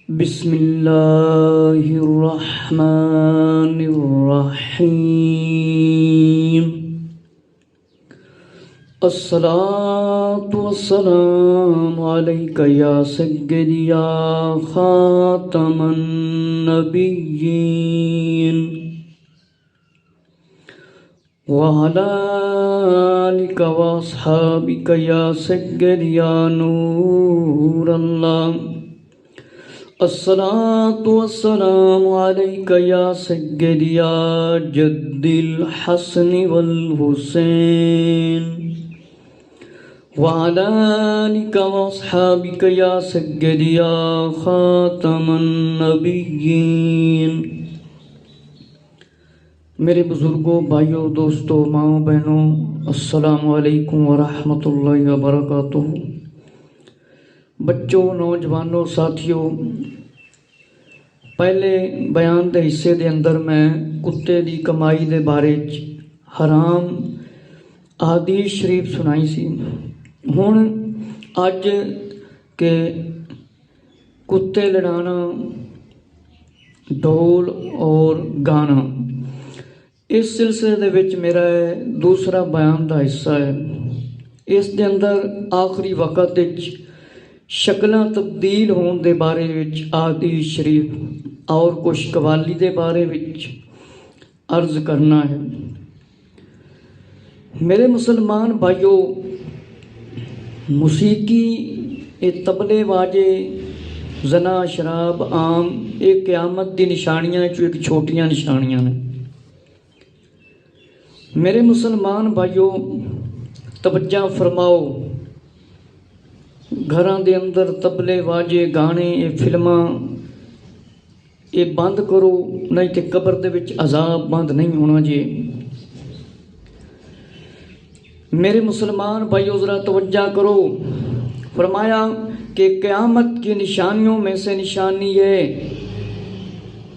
بسم اللہ الرحمن الرحیم الصلاۃ والسلام علیک یا سیدی یا خاتم النبیین وعلی آلک واصحابک یا سیدی یا نور اللہ الصلاۃ والسلام علیک یا سیدی یا جد الحسن والحسین وعلی آلک واصحابک یا سیدی یا خاتم النبیین۔ میرے بزرگوں، بھائیوں، دوستوں، ماؤں، بہنوں، السلام علیکم ورحمۃ اللہ وبرکاتہ۔ بچوں، نوجوانوں، ساتھیوں، پہلے بیان دے حصے دے اندر میں کتے دی کمائی دے بارے حرام احادیث شریف سنائی سی۔ ہن اج کہ کتے لڑانا، ڈھول اور گانا، اس سلسلے دے وچ میرا دوسرا بیان دا حصہ ہے۔ اس دے اندر آخری وقت وچ شکلاں تبدیل ہون دے بارے وچ احادیث شریف اور کچھ قوالی دے بارے وچ عرض کرنا ہے۔ میرے مسلمان بھائیوں، موسیقی، تبلے واجے، زنا، شراب عام، یہ قیامت دی نشانیاں چوں ایک چھوٹیاں نشانیاں نے۔ میرے مسلمان بھائیوں، توجہ فرماؤ، گھراں دے اندر تبلے واجے، گانے، یہ فلماں، یہ بند کرو، نہیں تے قبر دے وچ عذاب بند نہیں ہونا جی۔ میرے مسلمان بھائیو ذرا توجہ کرو، فرمایا کہ قیامت کی نشانیوں میں سے نشانی ہے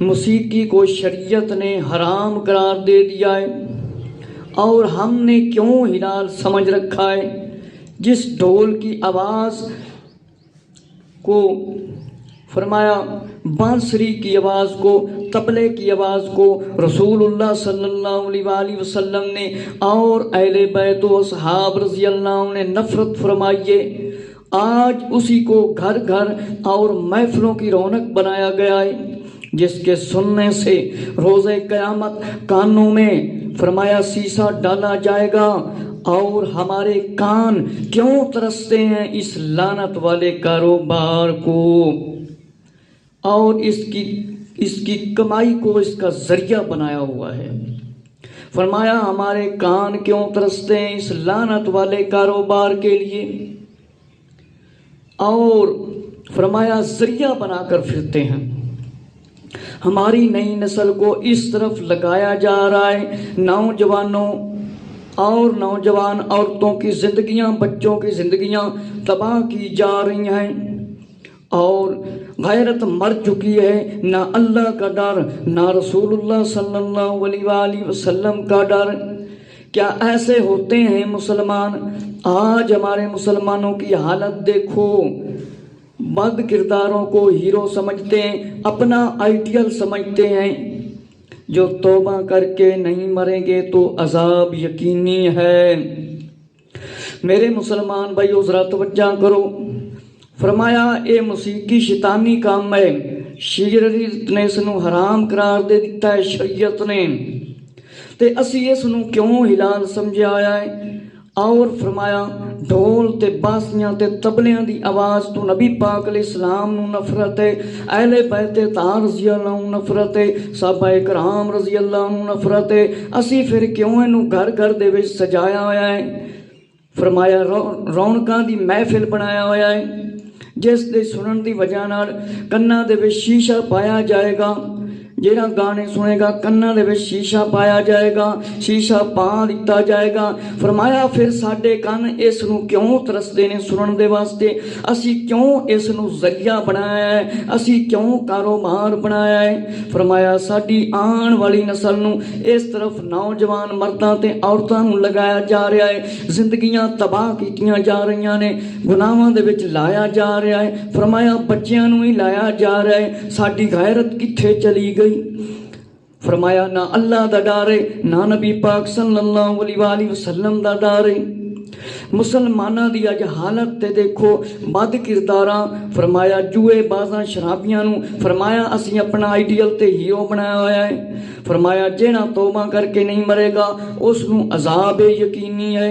موسیقی کو شریعت نے حرام قرار دے دیا ہے، اور ہم نے کیوں حلال سمجھ رکھا ہے؟ جس ڈھول کی آواز کو، فرمایا بانسری کی آواز کو، طبلے کی آواز کو رسول اللہ صلی اللہ علیہ وآلہ وسلم نے اور اہل بیت و اصحاب رضی اللہ عنہ نے نفرت فرمائیے، آج اسی کو گھر گھر اور محفلوں کی رونق بنایا گیا ہے، جس کے سننے سے روز قیامت کانوں میں، فرمایا سیسا ڈالا جائے گا، اور ہمارے کان کیوں ترستے ہیں اس لعنت والے کاروبار کو، اور اس کی کمائی کو اس کا ذریعہ بنایا ہوا ہے۔ فرمایا ہمارے کان کیوں ترستے ہیں اس لعنت والے کاروبار کے لیے، اور فرمایا ذریعہ بنا کر پھرتے ہیں۔ ہماری نئی نسل کو اس طرف لگایا جا رہا ہے، نوجوانوں اور نوجوان عورتوں کی زندگیاں، بچوں کی زندگیاں تباہ کی جا رہی ہیں، اور غیرت مر چکی ہے، نہ اللہ کا ڈر، نہ رسول اللہ صلی اللہ علیہ وآلہ وسلم کا ڈر۔ کیا ایسے ہوتے ہیں مسلمان؟ آج ہمارے مسلمانوں کی حالت دیکھو، بد کرداروں کو ہیرو سمجھتے ہیں، اپنا آئیڈیل سمجھتے ہیں، جو توبہ کر کے نہیں مریں گے تو عذاب یقینی ہے۔ میرے مسلمان بھائیو ذرا توجہ کرو، فرمایا اے موسیقی شیطانی کام ہے، شریعت نے اس نو حرام قرار دے دیتا ہے، شریعت نے، تے اسی اس نو کیوں حلال سمجھا آیا ہے؟ اور فرمایا ڈھول تے باسیاں تے تبلیاں دی آواز تو نبی پاک علیہ السلام نو نفرت ہے، اہل بیت طاہر رضی اللہ عنہ نفرت ہے، صحابہ کرام رضی اللہ عنہ نفرت ہے، اسی پھر کیوں اینو گھر گھر دے وچ سجایا ہویا ہے؟ فرمایا رونقاں دی محفل بنایا ہویا ہے، جس دے سنن دی وجہ نال کناں دے وچ شیشہ پایا جائے گا، ਜਿਹੜਾ ਗਾਣੇ ਸੁਣੇਗਾ ਕੰਨਾਂ ਦੇ ਵਿੱਚ ਸ਼ੀਸ਼ਾ ਪਾਇਆ ਜਾਏਗਾ, ਸ਼ੀਸ਼ਾ ਪਾ ਦਿੱਤਾ ਜਾਏਗਾ। ਫਰਮਾਇਆ ਫਿਰ ਸਾਡੇ ਕੰਨ ਇਸ ਨੂੰ ਕਿਉਂ ਤਰਸਦੇ ਨੇ ਸੁਣਨ ਦੇ ਵਾਸਤੇ, ਅਸੀਂ ਕਿਉਂ ਇਸ ਨੂੰ ਜ਼ਰੀਆ ਬਣਾਇਆ ਹੈ, ਅਸੀਂ ਕਿਉਂ ਕਾਰੋਬਾਰ ਬਣਾਇਆ ਹੈ। ਫਰਮਾਇਆ ਸਾਡੀ ਆਉਣ ਵਾਲੀ ਨਸਲ ਨੂੰ ਇਸ ਤਰਫ ਨੌਜਵਾਨ ਮਰਦਾਂ ਤੇ ਔਰਤਾਂ ਨੂੰ ਲਗਾਇਆ ਜਾ ਰਿਹਾ ਹੈ, ਜ਼ਿੰਦਗੀਆਂ ਤਬਾਹ ਕੀਤੀਆਂ ਜਾ ਰਹੀਆਂ ਨੇ, ਗੁਨਾਹਾਂ ਦੇ ਵਿੱਚ ਲਾਇਆ ਜਾ ਰਿਹਾ ਹੈ। ਫਰਮਾਇਆ ਬੱਚਿਆਂ ਨੂੰ ਹੀ ਲਾਇਆ ਜਾ ਰਿਹਾ ਹੈ। ਸਾਡੀ ਗੈਰਤ ਕਿੱਥੇ ਚਲੀ ਗਈ। ਫਰਮਾਇਆ ਨਾ ਅੱਲਾਹ ਦਾ ਡਰ ਹੈ, ਨਾ ਨਬੀ ਪਾਕ ਸੱਲੱਲਾਹੁ ਅਲੈਹਿ ਵਸੱਲਮ ਦਾ ਡਰ ਹੈ। ਮੁਸਲਮਾਨਾਂ ਦੀ ਅੱਜ ਹਾਲਤ ਤੇ ਦੇਖੋ, ਬਦ ਕਿਰਦਾਰਾਂ, ਫਰਮਾਇਆ ਜੂਏ ਬਾਜ਼ਾਂ ਸ਼ਰਾਬੀਆਂ ਨੂੰ ਫਰਮਾਇਆ ਅਸੀਂ ਆਪਣਾ ਆਈਡੀਅਲ ਤੇ ਹੀਰੋ ਬਣਾਇਆ ਹੋਇਆ ਹੈ। ਫਰਮਾਇਆ ਜਿਹੜਾ ਤੋਬਾ ਕਰਕੇ ਨਹੀਂ ਮਰੇਗਾ ਉਸ ਨੂੰ ਅਜ਼ਾਬ ਯਕੀਨੀ ਹੈ।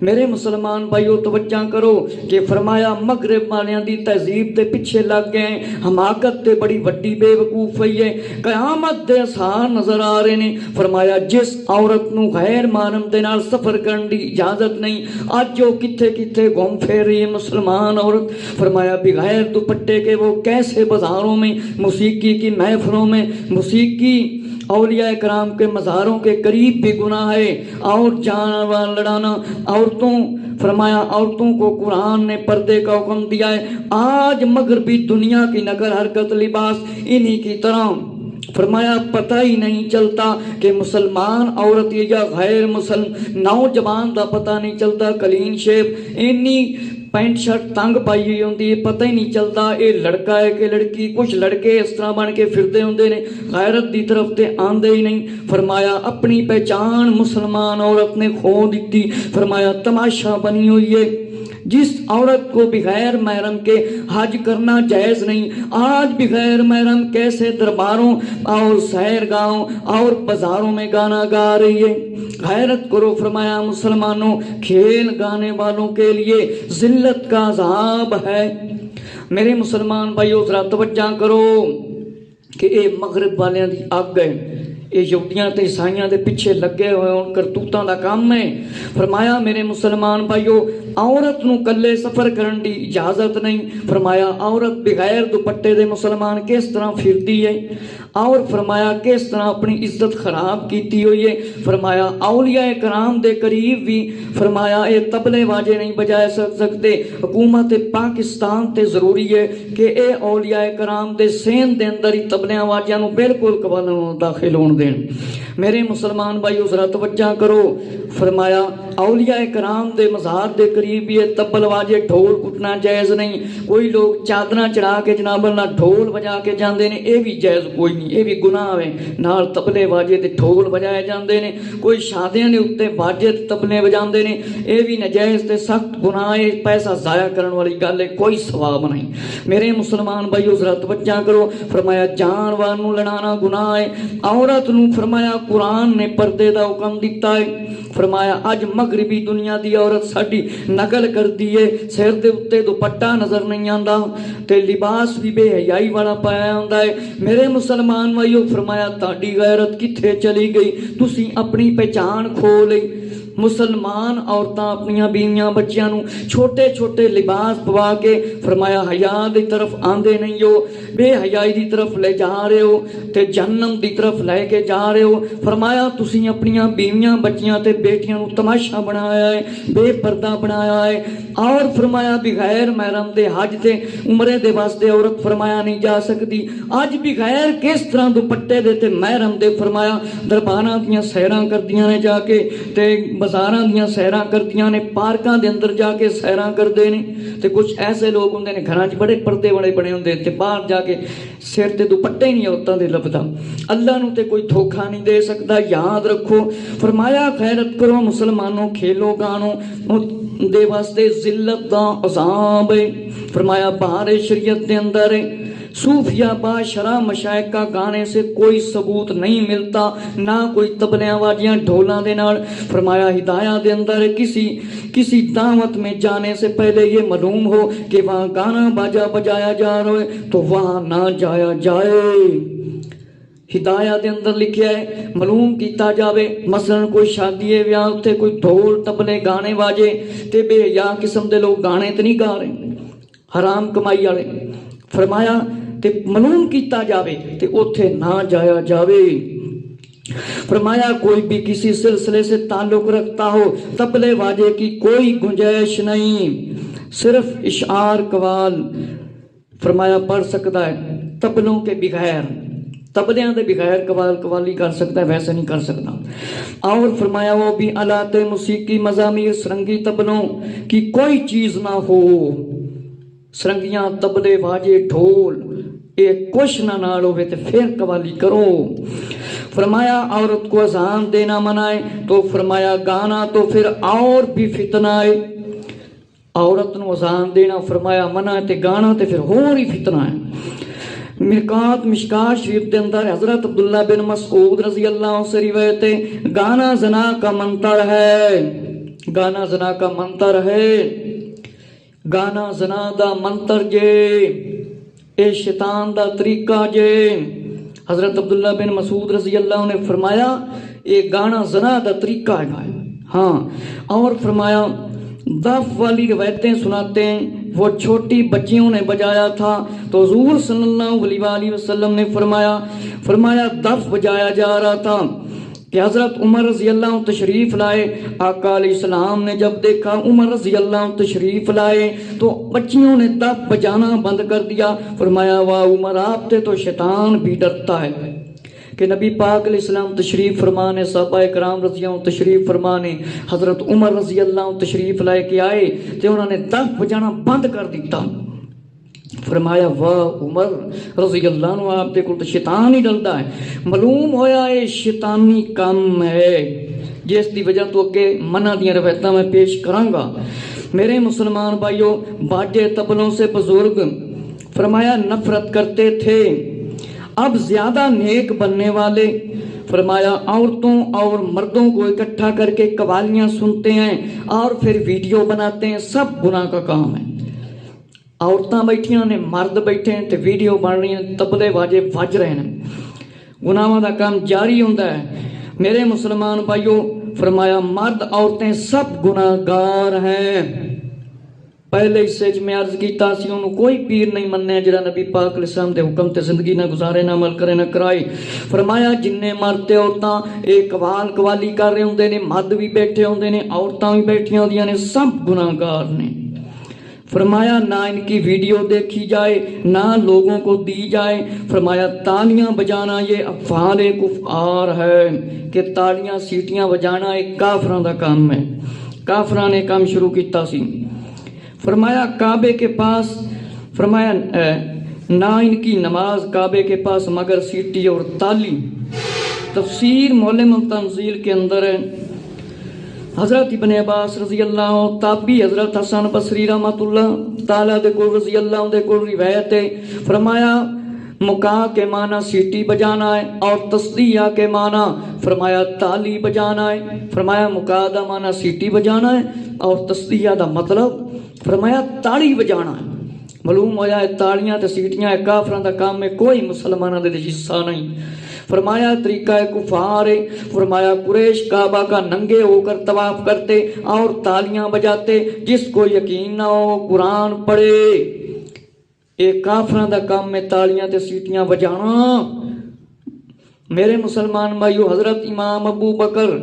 میرے مسلمان بھائیو توجہ کرو کہ فرمایا مغرب والیاں دی تہذیب دے پیچھے لگ گئے، حماقت تے بڑی وڈی بے وقوفی ہے، قیامت دے آثار نظر آ رہے نے۔ فرمایا جس عورت نو غیر محرم دے نال سفر کرن دی اجازت نہیں، اج وہ کتھے کتھے گھوم پھر رہی ہے مسلمان عورت۔ فرمایا بغیر دوپٹے کے وہ کیسے بازاروں میں، موسیقی کی محفلوں میں، موسیقی اولیاء کرام کے مزاروں کے قریب بھی گناہ ہے، اور جانور لڑانا عورتوں، فرمایا عورتوں کو قرآن نے پردے کا حکم دیا ہے۔ آج مغربی دنیا کی نقل حرکت لباس انہی کی طرح، فرمایا پتہ ہی نہیں چلتا کہ مسلمان عورت یا غیر مسلم، نوجوان دا پتہ نہیں چلتا، کلین شیپ اینی پینٹ شرٹ تنگ پائی ہوئی ہوندی ہے، پتہ ہی نہیں چلتا اے لڑکا ہے کہ لڑکی۔ کچھ لڑکے اس طرح بن کے پھردے ہوندے نے، غیرت دی طرف تے آندے ہی نہیں۔ فرمایا اپنی پہچان مسلمان عورت نے کھو دیتی، فرمایا تماشا بنی ہوئی ہے۔ جس عورت کو بغیر محرم کے حج کرنا جائز نہیں، آج بغیر محرم کیسے درباروں اور سحرگاہوں اور بازاروں میں گانا گا رہی ہے۔ غیرت کرو فرمایا مسلمانوں، کھیل گانے والوں کے لیے ذلت کا عذاب ہے۔ میرے مسلمان بھائیو ذرا توجہ کرو کہ اے مغرب والیاں دی اگ ہے، یہ یہودیاں تے عیسائیاں دے پیچھے لگے ہوئے ان کرتوتاں دا کام ہے۔ فرمایا میرے مسلمان بھائیو عورت نو کلے سفر کرن دی اجازت نہیں، فرمایا عورت بغیر دوپٹے دے مسلمان کس طرح پھردی ہے، اور فرمایا کس طرح اپنی عزت خراب کیتی ہوئی ہے۔ فرمایا اولیاء کرام دے قریب بھی فرمایا اے تبلے واجے نہیں بجائے سکتے۔ حکومت پاکستان تے ضروری ہے کہ اے اولیاء کرام دے سین دے اندر ہی تبلیاں واجیاں نو بالکل قبالوں داخل ہون دین۔ میرے مسلمان بھائیو ذرا توجہ کرو، فرمایا اولیاء کرام دے مزار دے قریب یہ تبل واجے ڈھول کٹنا جائز نہیں۔ کوئی لوگ چادراں چڑھا کے جناب اللہ ڈھول بجا کے جاندے نے، اے بھی جائز کوئی نہیں، اے بھی گناہ ہے، نال تبلے واجے تے ڈھول بجائے جاندے نے۔ کوئی شادیاں دے اوتے واجے تے تبلے بجاندے نے، اے بھی ناجائز تے سخت گناہ ہے، پیسہ ضائع کرن والی گل ہے، کوئی ثواب نہیں۔ میرے مسلمان بھائیو ذرا توجہ کرو، فرمایا جانور نو لڑانا گناہ ہے، عورت نو فرمایا قرآن نے پردے دا حکم دیتا ہے۔ فرمایا اج مغربی دنیا دی عورت ساڈی نقل کر دیے، سر دے اوتے دوپٹہ نظر نہیں آندا تے لباس بھی بے حیائی والا پایا ہوندا ہے۔ میرے مسلمان بھائیو فرمایا تہاڈی غیرت کتھے چلی گئی، تسی اپنی پہچان کھو لئی۔ مسلمان عورتاں اپنیاں بیویاں بچیاں نو چھوٹے چھوٹے لباس پوا کے فرمایا حیا دی طرف آندے نہیں ہو، بے حیائی دی طرف لے جا رہے ہو تے جہنم دی طرف لے کے جا رہے ہو۔ فرمایا تسی اپنیاں بیویاں بچیاں تے بیٹیاں نو تماشا بنایا ہے، بے پردہ بنایا ہے، اور فرمایا بغیر محرم دے حج تے عمرے دے واسطے عورت فرمایا نہیں جا سکتی۔ اج بغیر کس طرح دوپٹے دے تے محرم دے فرمایا درباراں دیاں سیراں کردیاں نے جا کے تے بازاراں دیاں سیراں کردیاں نے، پارکاں دے اندر جا کے سیراں کردے نے، تے کچھ ایسے لوگ ہوندے نے گھراں وچ بڑے پردے بڑے بڑے ہوندے تے باہر جا کے سر تے دوپٹے ہی نہیں عورتاں دے لبدا۔ اللہ نو تے کوئی دھوکا نہیں دے سکتا، یاد رکھو۔ فرمایا غیرت کرو مسلمانوں، کھیلو گانو دے واسطے ذلت دا عذاب ہے۔ فرمایا بہار شریعت دے اندر ہے، صوفیہ باشرہ مشائخ کا گانے سے کوئی ثبوت نہیں ملتا، نہ کوئی تبلیاں واجیاں ڈھولاں دے نال۔ فرمایا ہدایہ دے اندر کسی دعوت میں جانے سے پہلے یہ معلوم ہو کہ وہاں گانا باجا بجایا جا رہا ہے تو وہاں نہ جایا جائے۔ ہدایہ دے اندر لکھیا ہے معلوم کیتا جاوے، مثلا کوئی شادی ہے ویاہ تے کوئی ڈھول تبلے گانے واجے تے بے حیا قسم دے لوگ گانے تے نہیں گا رہے، حرام کمائی والے۔ فرمایا تے معلوم کیتا جاوے تے اوتھے نہ جایا جاوے۔ فرمایا کوئی بھی کسی سلسلے سے تعلق رکھتا ہو تبلے واجے کی کوئی گنجائش نہیں، صرف اشعار قوال فرمایا پڑھ سکتا ہے، تبلوں کے بغیر، تبلیاں دے بغیر قوالی کر سکتا ہے، ویسے نہیں کر سکتا۔ اور فرمایا وہ بھی آلات موسیقی مزامیر سرنگی تبلوں کی کوئی چیز نہ ہو، سرنگیاں تبلے واجے ڈھول ایک کچھ نہ نال ہوئے تے پھر قوالی کرو۔ فرمایا عورت کو اذان دینا منع ہے، تو فرمایا گانا تو پھر اور بھی فتنہ ہے۔ عورت نو اذان دینا فرمایا منع ہے تے گانا تے پھر اور ہی فتنہ ہے۔ مشکات شریف دے اندر حضرت عبداللہ بن مسعود رضی اللہ عنہ سے روایت ہے، گانا زنا کا منتر ہے، گانا زنا کا منتر ہے، گانا زنا دا منتر جے، اے شیطان دا طریقہ جے۔ حضرت عبداللہ بن مسعود رضی اللہ عنہ نے فرمایا اے گانا زنا دا طریقہ ہے۔ ہاں، اور فرمایا دف والی روایتیں سناتے ہیں، وہ چھوٹی بچیوں نے بجایا تھا تو حضور صلی اللہ علیہ وآلہ وسلم نے فرمایا دف بجایا جا رہا تھا کہ حضرت عمر رضی اللہ عنہ تشریف لائے۔ آقا علیہ السلام نے جب دیکھا عمر رضی اللہ عنہ تشریف لائے تو بچیوں نے دف بجانا بند کر دیا۔ فرمایا واہ عمر، آپ سے تو شیطان بھی ڈرتا ہے کہ نبی پاک علیہ السلام تشریف فرمانے، صحابہ کرام رضی اللہ عنہ تشریف فرمانے، حضرت عمر رضی اللہ عنہ تشریف لائے کے آئے تو انہوں نے دف بجانا بند کر دیتا۔ فرمایا واہ عمر رضی اللہ عنہ، آپ دے کول تو شیطان ہی ڈلدا ہے۔ معلوم ہویا ہے شیطانی کام ہے، جس دی وجہ تو اگے منع دیاں روایتاں میں پیش کراں گا۔ میرے مسلمان بھائیوں، باجے تبلوں سے بزرگ فرمایا نفرت کرتے تھے، اب زیادہ نیک بننے والے فرمایا عورتوں اور مردوں کو اکٹھا کر کے قوالیاں سنتے ہیں اور پھر ویڈیو بناتے ہیں، سب گناہ کا کام ہے۔ عورتاں بیٹھیاں نے، مرد بیٹھے ہیں تے ویڈیو بن رہی ہیں، تبلے واجے بج رہے ہیں، گناہاں دا کام جاری ہوندا ہے۔ میرے مسلمان بھائیوں، فرمایا مرد عورتیں سب گناہ گار ہیں۔ پہلے حصے میں عرض کیتا سی انہوں کوئی پیر نہیں مننے جڑا نبی پاک علیہ السلام دے حکم تے زندگی نہ گزارے، نہ عمل کرے، نہ کرائے۔ فرمایا جننے مرد تے عورتاں ایک قوالی کر رہے ہوندے نے، مرد بھی بیٹھے ہوندے نے، عورتاں بھی بیٹھیاں ہوندیاں نے، سب گناہ گار نے۔ فرمایا نہ ان کی ویڈیو دیکھی جائے، نہ لوگوں کو دی جائے۔ فرمایا تالیاں بجانا یہ افعال کفار ہے، کہ تالیاں سیٹیاں بجانا ایک کافراں دا کام ہے، کافراں نے کام شروع کیتا سی۔ فرمایا کعبے کے پاس، فرمایا نہ ان کی نماز کعبے کے پاس مگر سیٹی اور تالی۔ تفسیر معلم التنزیل کے اندر ہے، حضرت ابن عباس رضی اللہ عنہ، تابعی حضرت حسن بصری رحمۃ اللہ تعالیٰ دے کول رضی اللہ عنہ دے کول روایت ہے۔ فرمایا مکا کے معنی سیٹی بجانا ہے اور تصدیہ کے معنی فرمایا تالی بجانا ہے۔ فرمایا مکا دا معنی سیٹی بجانا ہے اور تصدیہ دا مطلب فرمایا تالی بجانا ہے۔ معلوم ہوا ہے تالیاں تے سیٹیاں کافراں دا کام میں، کوئی مسلمانوں دے حصہ نہیں۔ فرمایا طریقہ کفار ہے۔ فرمایا قریش کعبہ کا ننگے ہو کر طواف کرتے اور تالیاں بجاتے، جس کو یقین نہ ہو قرآن پڑھے۔ ایک کافراں دا کام میں تالیاں تے سیٹیاں بجانا۔ میرے مسلمان بھائیو، حضرت امام ابو بکر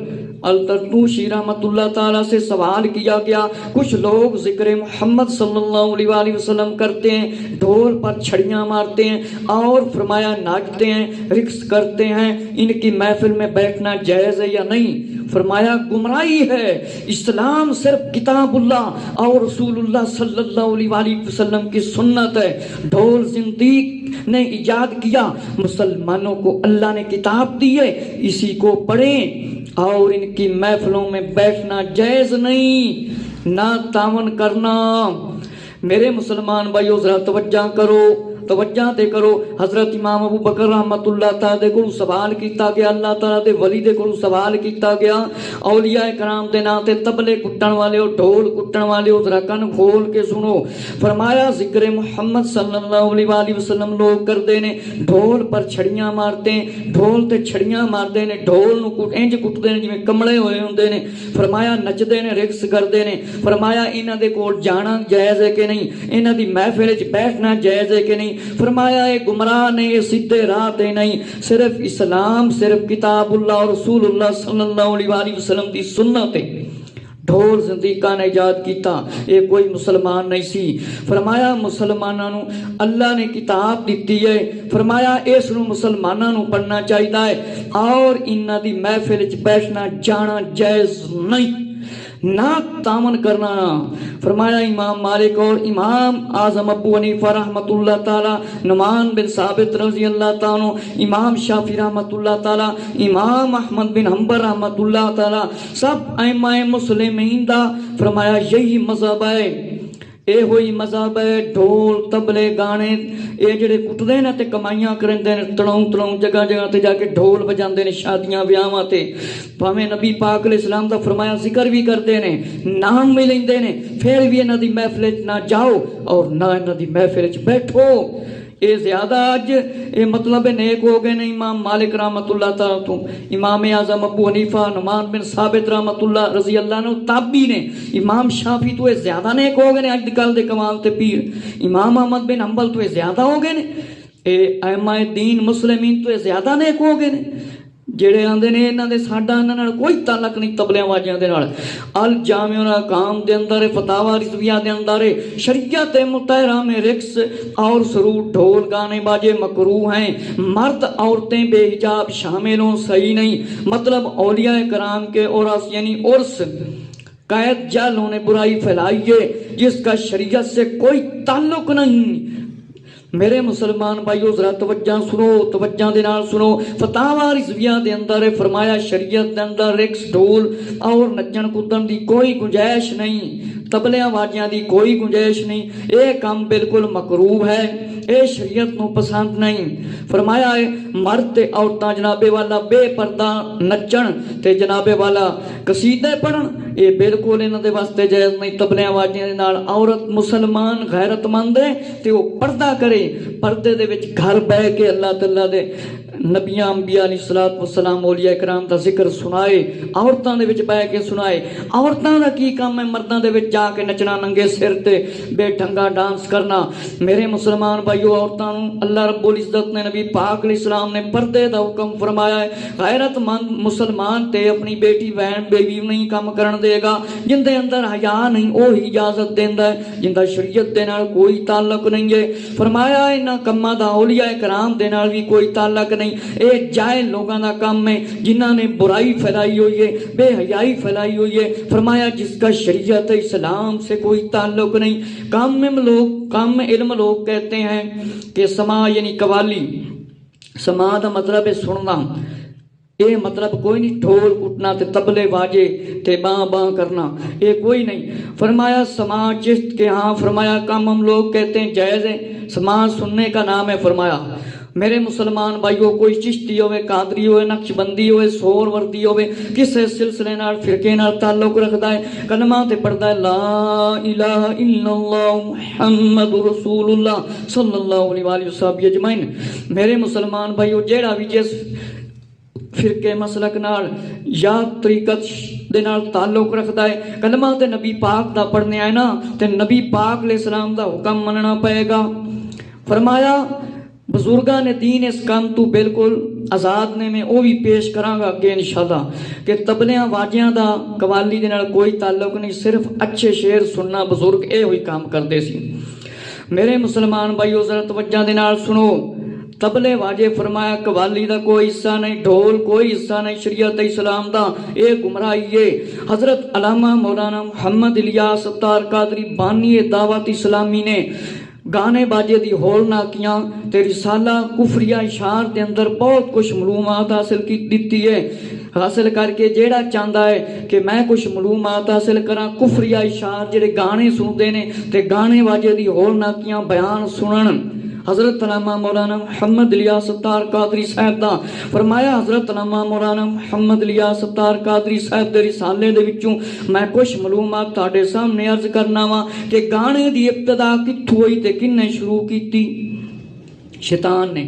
الطرطوشی رحمۃ اللہ تعالیٰ سے سوال کیا گیا، کچھ لوگ ذکر محمد صلی اللہ علیہ وآلہ وسلم کرتے ہیں، ڈھول پر چھڑیاں مارتے ہیں اور فرمایا ناچتے ہیں، رقص کرتے ہیں، ان کی محفل میں بیٹھنا جائز ہے یا نہیں؟ فرمایا گمراہی ہے، اسلام صرف کتاب اللہ اور رسول اللہ صلی اللہ علیہ وآلہ وسلم کی سنت ہے۔ ڈھول زندیق نے ایجاد کیا، مسلمانوں کو اللہ نے کتاب دی ہے، اسی کو پڑھیں اور ان کی محفلوں میں بیٹھنا جائز نہیں، نہ تعاون کرنا۔ میرے مسلمان بھائیو ذرا توجہ کرو، توجہ تے کرو۔ حضرت امام ابو بکر رحمت اللہ تعالی کو سوال کیتا گیا، اللہ تعالی دے ولی دے کو سوال کیتا گیا، اولیاء کرام دے نام تے تبلے کٹن والے ہو، ڈھول کٹن والے ہو، ذرا کن کھول کے سنو۔ فرمایا ذکر محمد صلی اللہ علیہ وآلہ وسلم لوگ کردے نے، ڈھول پر چھڑیاں مارتے ہیں، ڈھول تے چھڑیاں ماردے نے، ڈھول نو انج کٹدے نے جویں کمڑے ہوئے ہوندے نے۔ فرمایا نچدے نے، رقص کردے نے۔ فرمایا انہاں دے کول جانا جائز ہے کہ نہیں؟ انہاں دی محفل وچ بیٹھنا جائز ہے کہ نہیں؟ فرمایا اے گمراہ نہیں، یہ سیدھے راہ تے نہیں، صرف اسلام، صرف کتاب اللہ اور رسول اللہ صلی اللہ علیہ وآلہ وسلم دی سنت ہے۔ ڈھول زندیقہ نے ایجاد کیتا، یہ کوئی مسلمان نہیں سی۔ فرمایا مسلماناں نو اللہ نے کتاب دیتی ہے، فرمایا اس نو مسلماناں نو پڑھنا چاہیے اور انہاں دی محفل وچ بیٹھنا جانا جائز نہیں، نہ تعاون کرنا۔ فرمایا امام مالک اور امام اعظم ابو حنیفہ رحمۃ اللہ تعالی، نعمان بن ثابت رضی اللہ تعالیٰ، امام شافعی رحمۃ اللہ تعالی، امام احمد بن حنبل رحمۃ اللہ تعالی، سب ائمہ مسلمین دا فرمایا یہی مذہب ہے ਇਹ ਹੋਈ ਮਜ਼ਹਬ ਹੈ। ਢੋਲ ਤਬਲੇ ਗਾਣੇ ਇਹ ਜਿਹੜੇ ਕੁੱਟਦੇ ਨੇ ਤੇ ਕਮਾਈਆਂ ਕਰਿੰਦੇ ਨੇ, ਤਣਾਉ ਜਗ੍ਹਾ ਜਗ੍ਹਾ ਤੇ ਜਾ ਕੇ ਢੋਲ ਵਜਾਉਂਦੇ ਨੇ ਸ਼ਾਦੀਆਂ ਵਿਆਹਾਂ ਤੇ। ਭਾਵੇਂ ਨਬੀ ਪਾਕ ਅਲੈਹਿਸਲਾਮ ਦਾ ਫਰਮਾਇਆ ਜ਼ਿਕਰ ਵੀ ਕਰਦੇ ਨੇ, ਨਾਮ ਵੀ ਲੈਂਦੇ ਨੇ, ਫਿਰ ਵੀ ਇਹਨਾਂ ਦੀ ਮਹਿਫਿਲ 'ਚ ਨਾ ਜਾਓ ਔਰ ਨਾ ਇਹਨਾਂ ਦੀ ਮਹਿਫਿਲ 'ਚ ਬੈਠੋ। ਇਹ ਜ਼ਿਆਦਾ ਅੱਜ ਇਹ ਮਤਲਬ نیک ہو گئے نے امام مالک رحمۃ اللہ تعالیٰ تو، امام اعظم ابو حنیفہ نعمان بن ثابت رحمۃ اللہ رضی اللہ عنہ تابعی نے، امام شافعی تو یہ زیادہ نیک ہو گئے نے اج کل دے کمال تے پیر، امام احمد بن حنبل تو یہ زیادہ ہو گئے نے، اے ائمہ دین مسلمین تو یہ زیادہ نیک ہو گئے نے جڑے آندے نے انہاں دے ساڈا انہاں نال کوئی تعلق نہیں تبلیاں واجیاں دے نال۔ الجامع الاحکام دے اندر فتاوی رضویہ دے اندر شریعت مطہرہ میں رقص اور سرود ڈھول گانے باجے مکروہ ہیں، مرد عورتیں بے حجاب شامل ہوں صحیح نہیں۔ مطلب اولیاء کرام کے عرس یعنی عرس قید جالوں نے برائی پھیلائی ہے جس کا شریعت سے کوئی تعلق نہیں۔ میرے مسلمان بھائیو ذرا توجہ سنو، توجہ دے نال سنو۔ فتاوی رضویہ دے اندر فرمایا شریعت دے اندر رقص ڈھول اور نچن کودن دی کوئی گنجائش نہیں، تبلیاں واجیاں دی کوئی گنجائش نہیں، اے کام بالکل مکروہ ہے، اے شریعت نو پسند نہیں۔ فرمایا ہے مرد تے عورتاں جناب والا بے پردہ نچن تے جناب والا قصیدے پڑھن، اے بالکل انہاں دے واسطے جائز نہیں۔ تبلیاں واجیاں دے نال عورت مسلمان غیرت مند ہے تے وہ پردہ کرے، پردے دے وچ گھر بیٹھ کے اللہ تعالیٰ دے نبیاں انبیاء علیہ الصلوۃ والسلام اولیاء کرام دا ذکر سنائے، عورتاں دے وچ بیٹھ کے سنائے۔ عورتاں دا کی کام ہے مرداں دے وچ جا کے نچنا ننگے سر تے بے ڈھنگا ڈانس کرنا۔ میرے مسلمان بھائیو عورتاں نوں اللہ رب العزت نے نبی پاک علیہ السلام نے پردے دا حکم فرمایا ہے۔ غیرت مند مسلمان تے اپنی بیٹی بہن بیوی نہیں کام کرن دے گا جن دے اندر حیا نہیں، وہ اجازت دیندا ہے جن دا شریعت دے نال کوئی تعلق نہیں ہے۔ فرمایا انہاں کماں دا اولیاء کرام دے نال بھی کوئی تعلق نہیں، اے جاہل لوگاں دا کام ہے جنہاں نے برائی پھیلائی ہوئی ہے، بے حیائی پھیلائی ہوئی ہے۔ فرمایا جس کا شریعت اسلام سے کوئی تعلق نہیں۔ کم علم لوگ کہتے ہیں کہ سماع یعنی قوالی، سماع دا مطلب ہے سننا، یہ مطلب کوئی نہیں ڈھول کٹنا تے تبلے باجے تے باں باں کرنا، یہ کوئی نہیں۔ فرمایا سماع چشت کے ہاں، فرمایا کم ہم لوگ کہتے ہیں جائز ہے، سماع سننے کا نام ہے۔ فرمایا میرے مسلمان بھائیو کوئی چشتی ہوئے، قادری ہوئے، نقش بندی ہوئے، سور وردی ہوئے، کسے سلسلے نال فرقے نال تعلق رکھدا ہے، کلمہ تے پڑھدا ہے لا الہ الا اللہ محمد رسول اللہ صلی اللہ علیہ وآلہ وسلم اجمعین۔ میرے مسلمان بھائیو جیڑا بھی جس فرقے مسلک نال یا طریقت دے نال تعلق رکھدا ہے، کلمہ تے نبی پاک دا پڑھنے آئے نا تے نبی پاک علیہ السلام دا حکم مننا پائے گا۔ فرمایا بزرگاں نے دین اس کام تو بالکل آزاد نے میں وہ بھی پیش کراں گا کہ انشاءاللہ کہ تبلیاں واجیاں دا قوالی دے نال کوئی تعلق نہیں، صرف اچھے شعر سننا بزرگ اے ہوئی کام کردے سی۔ میرے مسلمان بھائیو ذرا توجہ دے نال سنو، تبلے واجے فرمایا قوالی دا کوئی حصہ نہیں، ڈھول کوئی حصہ نہیں شریعت اسلام دا، اے گمراہی ہے۔ حضرت علامہ مولانا محمد الیاس ستار قادری بانی دعوت اسلامی نے گانے باجے دی ہولناکیاں تے رسالہ کفریہ اشعار دے اندر بہت کچھ معلومات حاصل کی دیتی ہے۔ حاصل کر کے جیڑا چاہتا ہے کہ میں کچھ معلومات حاصل کراں کفریہ اشعار جڑے گانے سنتے نے تے گانے باجے دی ہولناکیاں بیان سنن، حضرت علامہ مولانا محمد الیاس ستار قادری صاحب دا فرمایا، حضرت علامہ مولانا محمد الیاس ستار قادری صاحب دے رسالے دے وچوں میں کچھ معلومات تہاڈے سامنے عرض کرنا وا کہ گانے دی ابتدا کتھوں ہوئی تے کنے شروع کیتی؟ شیطان نے۔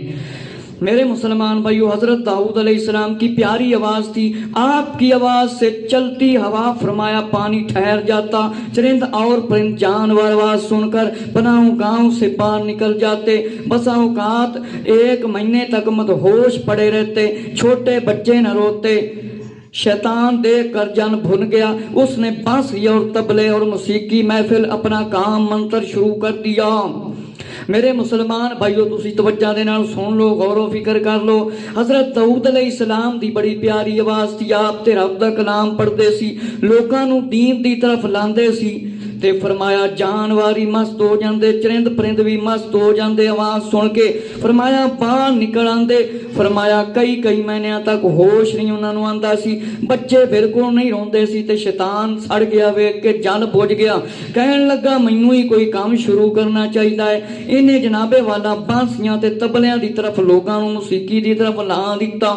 میرے مسلمان بھائیو حضرت داؤد علیہ السلام کی پیاری آواز تھی، آپ کی آواز سے چلتی ہوا فرمایا پانی ٹھہر جاتا، چرند اور پرند جانور آواز سن کر پناہوں گاؤں سے باہر نکل جاتے، بسا اوقات 1 مہینے تک مدہوش پڑے رہتے، چھوٹے بچے نہ روتے۔ شیطان دیکھ کر جان بھن گیا، اس نے بانسری اور طبلے اور موسیقی محفل اپنا کام منتر شروع کر دیا۔ میرے مسلمان بھائیو تسی توجہ دے نال سن لو، غور و فکر کر لو۔ حضرت داؤد علیہ السلام دی بڑی پیاری آواز تھی، آپ تے رب دا کلام پڑھدے سی، لوکاں نو دین دی طرف لاندے سی، تے فرمایا جانور ہی مست ہو جاندے، چرند پرند بھی مست ہو جاندے آواز سن کے، فرمایا باہر نکل آندے، فرمایا کئی مہینیاں تک ہوش نہیں انہاں نوں آندا سی، بچے بالکل نہیں روندے سی تے شیطان سڑ گیا ویکھ کے جل بجھ گیا، کہن لگا مینوں ہی کوئی کام شروع کرنا چاہیدا ہے۔ انہیں جناب والا بانسیاں تے تبلیاں دی طرف لوکاں نوں موسیقی دی طرف لا دتا۔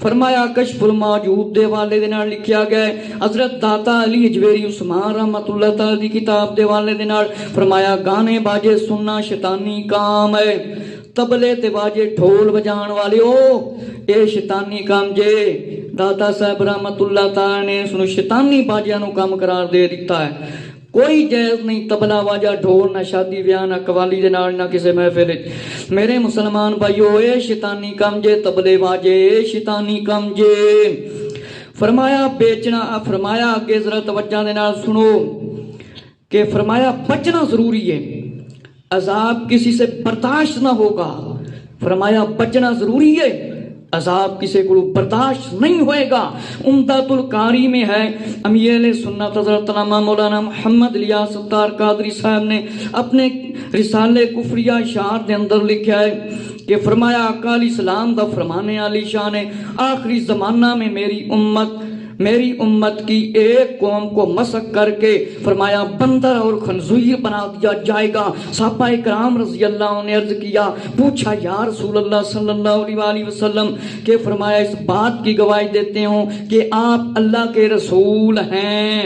فرمایا کشف الموجود دے والے دے نال لکھیا گیا ہے، حضرت داتا علی اجویری عثمان رحمت اللہ تعالی دی کتاب دے والے دے نال فرمایا گانے باجے سننا شیطانی کام ہے، تبلے تے باجے ڈھول بجان والے او اے شیطانی کام جے۔ داتا صاحب رحمت اللہ تعالی نے سنو شیطانی باجیاں نو کام قرار دے دیتا ہے، کوئی جائز نہیں تبلا واجا ڈھول نہ شادی بیاہ نہ قوالی دے نال نہ کسے محفل۔ میرے مسلمان بھائیو اے شیطانی کم جے، تبلے واجے اے شیطانی کم جے۔ فرمایا بیچنا، فرمایا اگے ذرا توجہ دے نال سنو کہ فرمایا بچنا ضروری ہے، عذاب کسی سے برداشت نہ ہوگا، فرمایا بچنا ضروری ہے، عذاب کسی کو برداشت نہیں ہوئے گا۔ عمدۃ القاری میں ہے، امیر سنت حضرت علامہ مولانا محمد الیاس ستار قادری صاحب نے اپنے رسالے کفریہ اشعار دے اندر لکھا ہے کہ فرمایا آقا علیہ السلام دا فرمانے علی شان ہے، آخری زمانہ میں میری امت کی ایک قوم کو مسخ کر کے فرمایا بندر اور خنزیر بنا دیا جائے گا۔ صحابہ کرام رضی اللہ عنہ نے عرض کیا، پوچھا یا رسول اللہ صلی اللہ علیہ وسلم کہ فرمایا اس بات کی گواہی دیتے ہوں کہ آپ اللہ کے رسول ہیں؟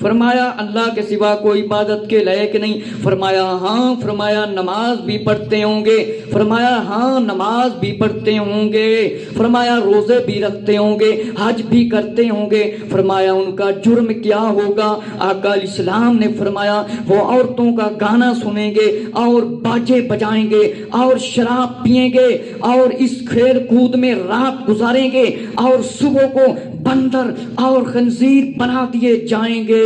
فرمایا اللہ کے سوا کوئی عبادت کے لائق نہیں۔ فرمایا ہاں، فرمایا نماز بھی پڑھتے ہوں گے، فرمایا ہاں نماز بھی پڑھتے ہوں گے، فرمایا روزے بھی رکھتے ہوں گے، حج بھی کرتے ہوں گے، فرمایا ان کا جرم کیا ہوگا؟ آقا علیہ السلام نے فرمایا وہ عورتوں کا گانا سنیں گے اور باجے بجائیں گے اور شراب پئیں گے اور اس کھیل کود میں رات گزاریں گے اور صبح کو بندر اور خنزیر بنا دیے جائیں گے۔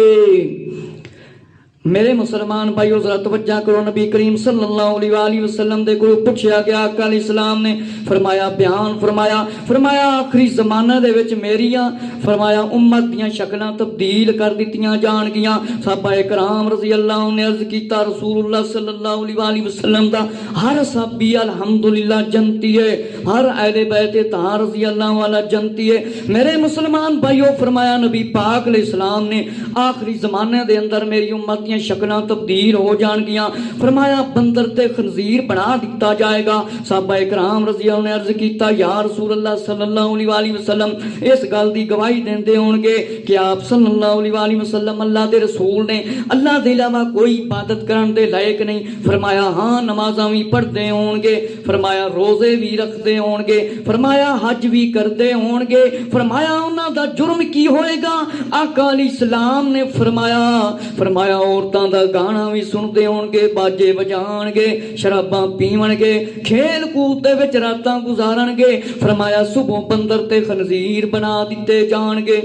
میرے مسلمان بھائیو ذرا توجہ کرو، نبی کریم صلی اللہ علیہ وآلہ وسلم دے کو پوچھا گیا، آقا علیہ السلام نے فرمایا بیان فرمایا آخری زمانہ دے وچ میریاں فرمایا امت دیاں شکلاں تبدیل کر دتیاں جان گیاں۔ صحابہ کرام رضی اللہ عنہ نے عرض کیتا رسول اللہ صلی اللہ علیہ وآلہ وسلم دا ہر صحابی الحمدللہ جنتی ہے، ہر اہل بیت طاہر رضی اللہ والا جنتی ہے۔ میرے مسلمان بھائیو فرمایا نبی پاک علیہ السلام نے آخری زمانے دے اندر میری امت شکلاں تبدیل ہو جان گیاں، فرمایا بندر تے خنزیر بنا دیتا جائے گا۔ صحابہ کرام رضی اللہ عنہ نے عرض کیتا یا رسول اللہ صلی اللہ علیہ وآلہ وسلم اس گل دی گواہی دیندے ہون گے کہ آپ صلی اللہ علیہ وآلہ وسلم اللہ دے رسول نے، اللہ دے علاوہ کوئی عبادت کرن دے لائق نہیں؟ فرمایا ہاں نمازاں بھی پڑھدے ہون گے، فرمایا روزے بھی رکھدے ہون گے، فرمایا حج بھی کردے ہون گے، فرمایا انہاں دا جرم کی ہوئے گا؟ آقا علیہ السلام نے فرمایا عورتاں دا گانا بھی سنتے ہون گے، باجے بجان گے، شراباں پیون گے، کھیل کود دے وچ راتاں گزارن گے، فرمایا صبح بندر تے خنزیر بنا دیتے جان گے۔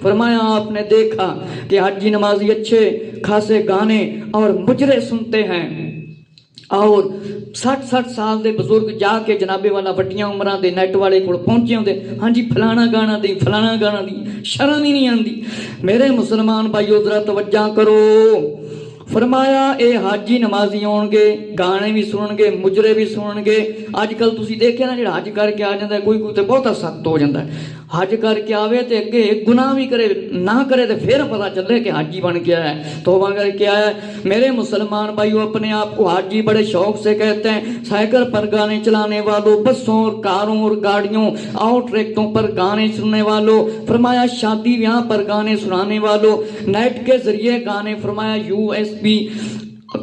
فرمایا آپ نے دیکھا کہ حجی نمازی اچھے خاصے گانے اور مجرے سنتے ہیں اور 60 سال دے بزرگ جا کے جنابے والا وڈیاں عمراں دے نیٹ والے کول پہنچے ہوندے، ہاں جی فلانا گانا دی شرم ہی نہیں آندی۔ میرے مسلمان بھائیو ذرا توجہ کرو، فرمایا اے حاجی نمازی ہون گے، گانے بھی سنن گے، مجرے بھی سنن گے۔ اج کل تسی دیکھیا نا جڑا حج کر کے آ جاندا ہے کوئی تے بہت سخت ہو جاندا ہے، حج کر کے آوے تے اگے گناہ بھی کرے نہ کرے تے پھر پتہ چلے کہ حاجی بن کے آیا ہے، توبہ کر کے آیا ہے۔ میرے مسلمان بھائیو اپنے آپ کو حاجی بڑے شوق سے کہتے ہیں، سائیکل پر گانے چلانے والوں، بسوں اور کاروں اور گاڑیوں اور ٹریکٹروں پر گانے سننے والوں، فرمایا شادی بیاہ پر گانے سنانے والوں، نیٹ کے ذریعے گانے فرمایا USB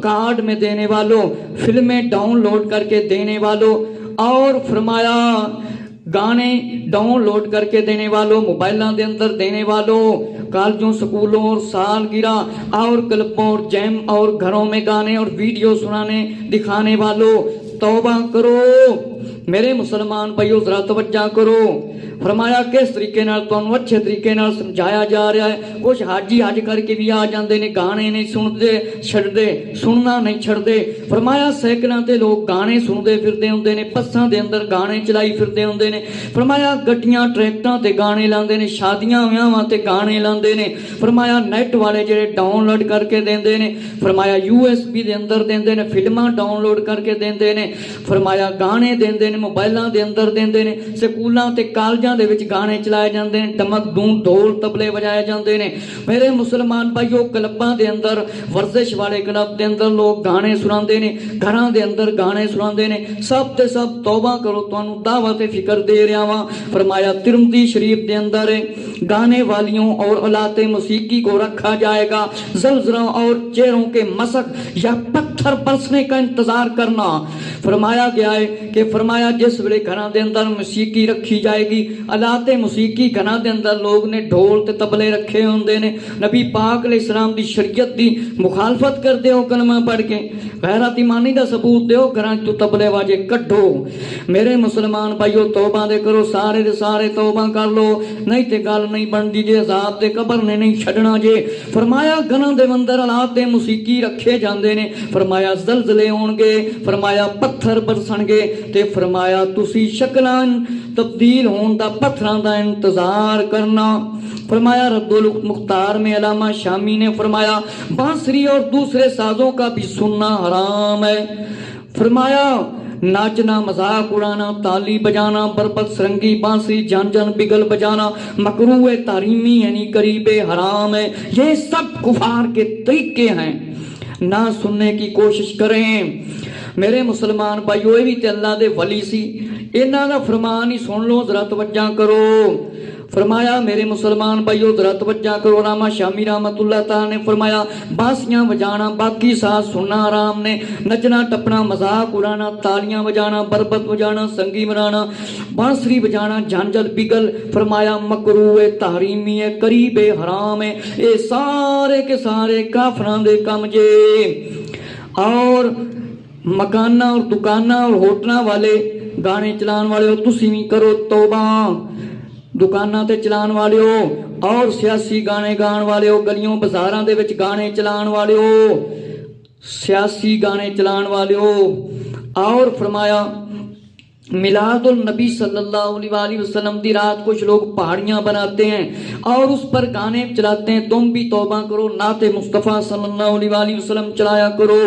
کارڈ میں دینے والوں، فلمیں ڈاؤن لوڈ کر کے دینے والوں، اور فرمایا گانے ڈاؤن لوڈ کر کے دینے والوں، موبائلوں دے اندر دینے والوں، کالجوں سکولوں اور سالگرہ اور کلبوں اور جیم اور گھروں میں گانے اور ویڈیو سنانے دکھانے والوں، توبہ کرو۔ میرے مسلمان بھائیو ذرا توجہ کرو، فرمایا کس طریقے نال تانوں اچھے طریقے نال سمجھایا جا رہا ہے. کچھ حاجی حج کر کے بھی آ جاندے نے, گانے نہیں سنتے چھڑدے, سننا نہیں چھڑدے. فرمایا سائیکلاں تے لوگ گانے سنتے پھردے ہوندے نے, بساں دے اندر گانے چلائی پھردے ہوندے نے. فرمایا گڈیاں ٹریکٹراں تے گانے لاندے نے, شادیاں ویاواں تے گانے لاندے نے. فرمایا نیٹ والے جڑے ڈاؤن لوڈ کر کے دیندے نے, فرمایا USB دے اندر دیندے نے, فلماں ڈاؤن لوڈ کر کے دیندے نے. فرمایا گانے دیندے نے, موبائلاں دے اندر دیندے نے. سکولاں تے کالجاں دے وچ گانے چلائے جاندے نے, ٹمک دون ڈھول تبلے بجائے جاندے نے. میرے مسلمان بھائیو, کلباں دے اندر, ورزش والے کلب دے اندر لوگ گانے سناندے نے, گھراں دے اندر گانے سناندے نے. سب تے سب توبہ کرو, تانوں دعوت فکر دے رہا ہاں. فرمایا ترمذی شریف دے اندر گانے والیوں اور آلات موسیقی کو رکھا جائے گا. زلزلوں اور چہروں کے مسخ یا پتھر برسنے کا انتظار کرنا. فرمایا گیا ہے کہ فرمایا جس ویلے گھراں دے اندر موسیقی رکھی جائے گی, آلات موسیقی گھراں دے اندر لوگ نے ڈھول تے تبلے رکھے ہوندے نے, نبی پاک علیہ السلام دی شریعت دی مخالفت کر دیو کلمہ پڑھ کے, غیرت ایمانی دا ثبوت دیو, گھراں تو تبلے واجے کڈو. میرے مسلمان بھائیو توبہ دے کرو, سارے دے سارے توبہ کر لو, نہیں تے گل نہیں بندی جے, عذاب دے قبر نے نہیں چھڈنا جے. فرمایا گھراں دے اندر آلات موسیقی رکھے جاندے نے, فرمایا زلزلے ہون گے, فرمایا پتھر برسن گے, تے فرمایا تسی شکلاں تبدیل ہون دا, پتھراں دا انتظار کرنا. فرمایا رد المختار میں علامہ شامی نے فرمایا بانسری اور دوسرے سازوں کا بھی سننا حرام ہے. فرمایا ناچنا, مذاق اڑانا, تالی بجانا, بربت سرنگی, بانسری, جان جان بگل بجانا مکروہ تحریمی یعنی قریب حرام ہے. یہ سب کفار کے طریقے ہیں, نہ سننے کی کوشش کریں. میرے مسلمان بھائیو, بھی تے اللہ دے ولی سی, انہاں دا فرمان ہی سن لو, ذرا توجہ کرو. فرمایا میرے مسلمان بھائیو ذرا توجہ کرو, علامہ شامی رحمت اللہ تعالی نے فرمایا بانسیاں بجانا, باقی ساز سننا حرام نے. نچنا ٹپنا, مذاق اڑانا, تالیاں بجانا, بربت بجانا, سنگی بنانا, بانسری بجانا, جھنجھل بگل, فرمایا مکروہ تحریمی ہے, قریب حرام ہے. اے سارے کے سارے کافراں دے کم جے. اور مکانہ اور دکانہ اور ہوٹلاں والے گانے چلان والے ہو, تسی بھی کرو توبہ. دکانہ تے چلان والے ہو, اور سیاسی گانے گان والے ہو, گلیوں بازاراں دے وچ گانے چلان والے ہو, سیاسی گانے چلان والے ہو. اور فرمایا میلاد النبی صلی اللہ علیہ وسلم دی رات کچھ لوگ پہاڑیاں بناتے ہیں اور اس پر گانے چلاتے ہیں. تم بھی توبہ کرو, نعت مصطفیٰ صلی اللہ علیہ وسلم چلایا کرو.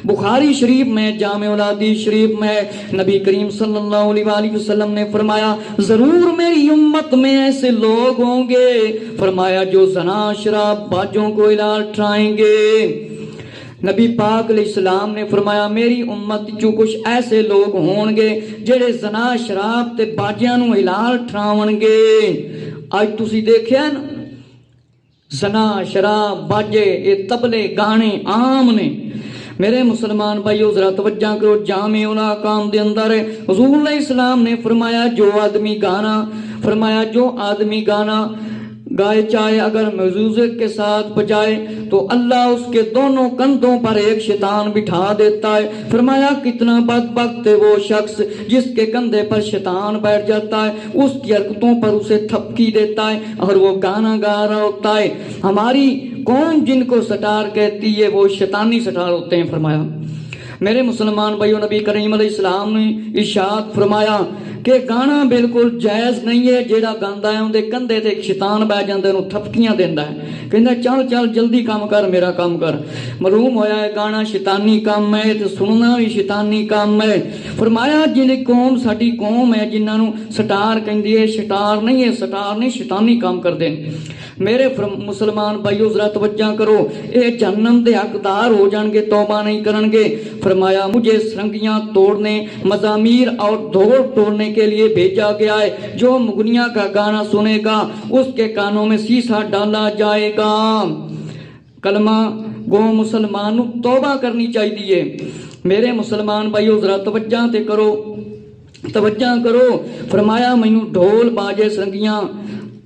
بخاری شریف میں, جامع الحدیث شریف میں نبی کریم صلی اللہ علیہ وسلم نے فرمایا ضرور میری امت میں ایسے لوگ ہوں گے, فرمایا جو زنا شراب باجوں کو الال ٹھائیں گے. نبی پاک علیہ السلام نے فرمایا میری امت جو کچھ ایسے لوگ ہون گے جڑے زنا شراب تے باجیاں نو حلال ٹھراون گے. اج تسی دیکھیا نا, زنا شراب باجے اے تبلے گانے عام نے. میرے مسلمان بھائیو ذرا توجہ کرو, جامع الاحکام دے اندر حضور علیہ السلام نے فرمایا جو آدمی گانا, فرمایا جو آدمی گانا گائے چاہے اگر میوزک کے ساتھ بجائے تو اللہ اس کے دونوں کندھوں پر ایک شیطان بٹھا دیتا ہے. فرمایا کتنا بدبخت ہے وہ شخص جس کے کندھے پر شیطان بیٹھ جاتا ہے, اس کی حرکتوں پر اسے تھپکی دیتا ہے اور وہ گانا گا رہا ہوتا ہے. ہماری قوم جن کو سٹار کہتی ہے وہ شیطانی سٹار ہوتے ہیں. فرمایا میرے مسلمان بھائیو, نبی کریم علیہ السلام نے ارشاد فرمایا کہ گانا بالکل جائز نہیں ہے. جیڑا گاندا ہے اندے کندھے تے شیطان بیٹھ جاندا ہے, تھپکیاں دیندا ہے, کہندا چل چل جلدی کام کر, میرا کام کر. معلوم ہویا ہے گانا شیطانی کام ہے تے سننا بھی شیطانی کام ہے. فرمایا جن قوم ساڈی قوم ہے جنہاں نو سٹار کہندی ہے, سٹار نہیں ہے, سٹار نہیں شیطانی کام کردے. میرے مسلمان بھائیو ذرا توجہ کرو, اے جہنم دے حقدار ہو جان گے, توبہ نہیں کرن گے. فرمایا مجھے سرنگیاں توڑنے, مزامیر اور ڈھول توڑنے کے لیے بھیجا گیا ہے. جو مغنیہ کا گانا سنے گا اس کے کانوں میں سیسا ڈالا جائے گا. کلمہ گو مسلمان توبہ کرنی چاہیے. میرے مسلمان بھائیو ذرا توجہ تے کرو, توجہ کرو. فرمایا مینوں ڈھول باجے سرنگیاں